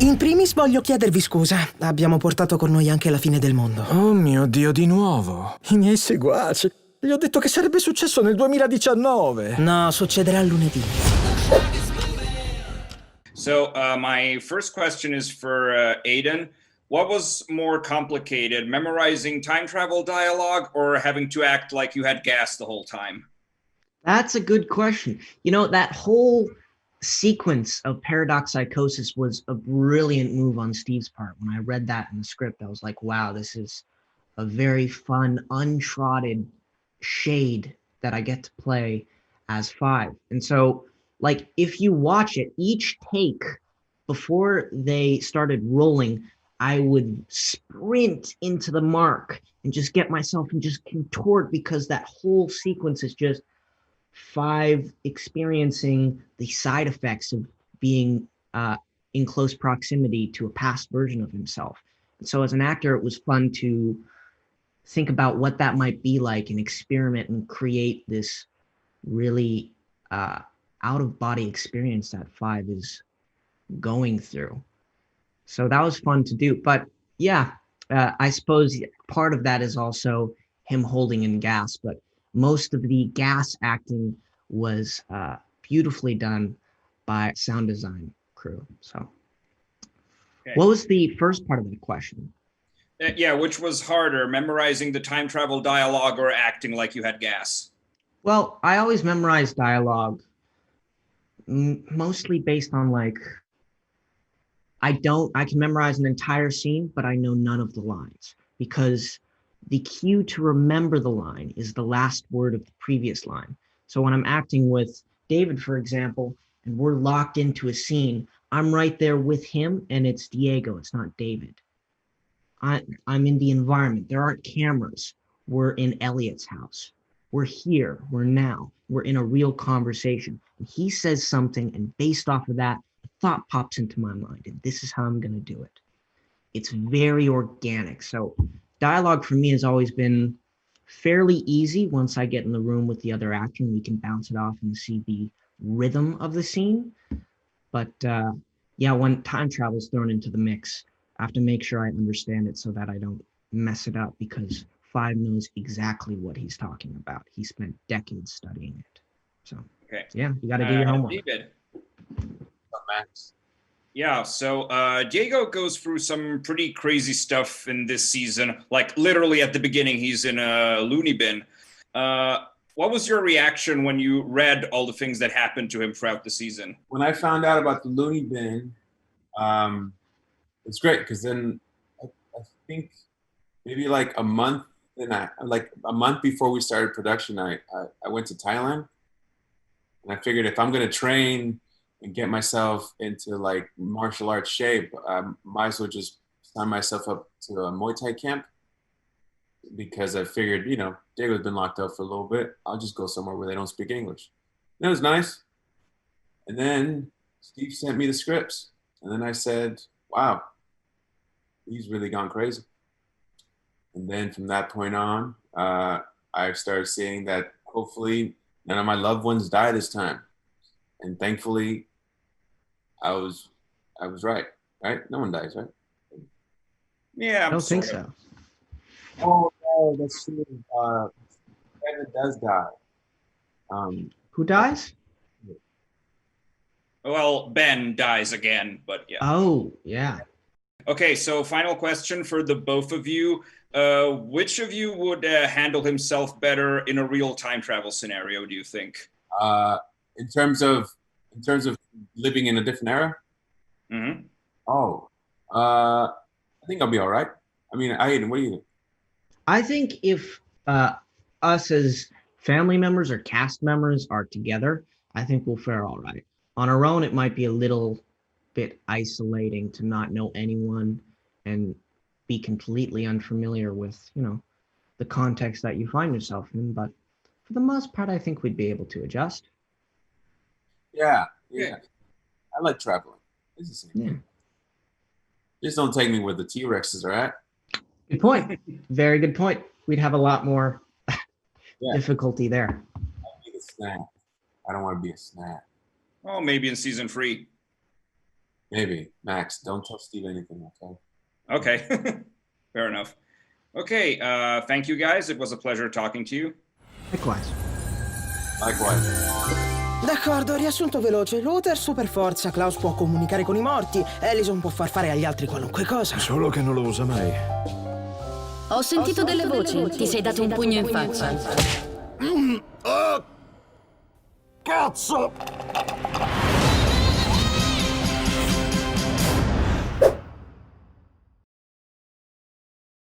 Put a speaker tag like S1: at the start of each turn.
S1: In primis voglio chiedervi scusa. Abbiamo portato con noi anche la fine del mondo.
S2: Oh mio Dio, di nuovo. I miei seguaci. Gli ho detto che sarebbe successo nel 2019.
S1: No, succederà lunedì.
S3: So my first question is for Aidan. What was more complicated, memorizing time travel dialogue or having to act like you had gas the whole time?
S4: That's a good question. You know, that whole sequence of paradox psychosis was a brilliant move on Steve's part. When I read that in the script, I was like, wow, this is a very fun, untrodden shade that I get to play as Five. And so, like, if you watch it, each take before they started rolling, I would sprint into the mark and just get myself and just contort, because that whole sequence is just Five experiencing the side effects of being in close proximity to a past version of himself. And so as an actor, it was fun to think about what that might be like and experiment and create this really out-of-body experience that Five is going through. So that was fun to do. But yeah, I suppose part of that is also him holding in gas, but most of the gas acting was beautifully done by sound design crew. So okay. What was the first part of the question?
S3: Yeah, which was harder, memorizing the time travel dialogue or acting like you had gas?
S4: Well, I always memorize dialogue, mostly based on like, I can memorize an entire scene, but I know none of the lines, because the cue to remember the line is the last word of the previous line. So when I'm acting with David, for example, and we're locked into a scene, I'm right there with him, and it's Diego, it's not David. I'm in the environment. There aren't cameras. We're in Elliot's house. We're here. We're now. We're in a real conversation. And he says something, and based off of that, a thought pops into my mind, and this is how I'm going to do it. It's very organic. So dialogue for me has always been fairly easy. Once I get in the room with the other actor and we can bounce it off and see the rhythm of the scene. But yeah, when time travel is thrown into the mix, I have to make sure I understand it so that I don't mess it up, because Five knows exactly what he's talking about. He spent decades studying it. So okay. Yeah, you got to do your homework.
S3: David.
S5: Max.
S3: Yeah, so Diego goes through some pretty crazy stuff in this season. Like literally at the beginning, he's in a loony bin. What was your reaction when you read all the things that happened to him throughout the season?
S5: When I found out about the loony bin, it's great, because then I think maybe like a month before we started production, I went to Thailand, and I figured if I'm going to train and get myself into like martial arts shape, might as well just sign myself up to a Muay Thai camp, because I figured, you know, Diego's been locked up for a little bit. I'll just go somewhere where they don't speak English. And it was nice. And then Steve sent me the scripts, and then I said, wow, he's really gone crazy. And then from that point on, I started seeing that hopefully none of my loved ones die this time. And thankfully, I was right? No one dies, right?
S3: Yeah,
S4: I don't think so.
S5: Oh, no, that's true. Kevin does die.
S4: Who dies?
S3: Well, Ben dies again, but yeah.
S4: Oh, yeah.
S3: Okay, so final question for the both of you. Which of you would handle himself better in a real time travel scenario, do you think?
S5: In terms of living in a different era?
S3: Mm-hmm.
S5: Oh, I think I'll be all right. I mean, Aidan, what do you think?
S4: I think if us as family members or cast members are together, I think we'll fare all right. On our own, it might be a little bit isolating to not know anyone and be completely unfamiliar with, you know, the context that you find yourself in. But for the most part, I think we'd be able to adjust.
S5: Yeah. I like traveling. It's the same thing. Just don't take me where the T-Rexes are at.
S4: Good point. Very good point. We'd have a lot more difficulty there.
S5: I'll be a snack. I don't want to be a snack.
S3: Oh, maybe in season 3.
S5: Maybe. Max, don't tell Steve anything, okay?
S3: Okay, fair enough. Okay, thank you guys. It was a pleasure talking to you.
S4: Likewise.
S5: Likewise.
S1: D'accordo, riassunto veloce. Luther super forza, Klaus può comunicare con i morti, Ellison può far fare agli altri qualunque cosa.
S2: Solo che non lo usa mai.
S6: Ho sentito delle voci. Ti sei dato un pugno in faccia.
S2: Cazzo!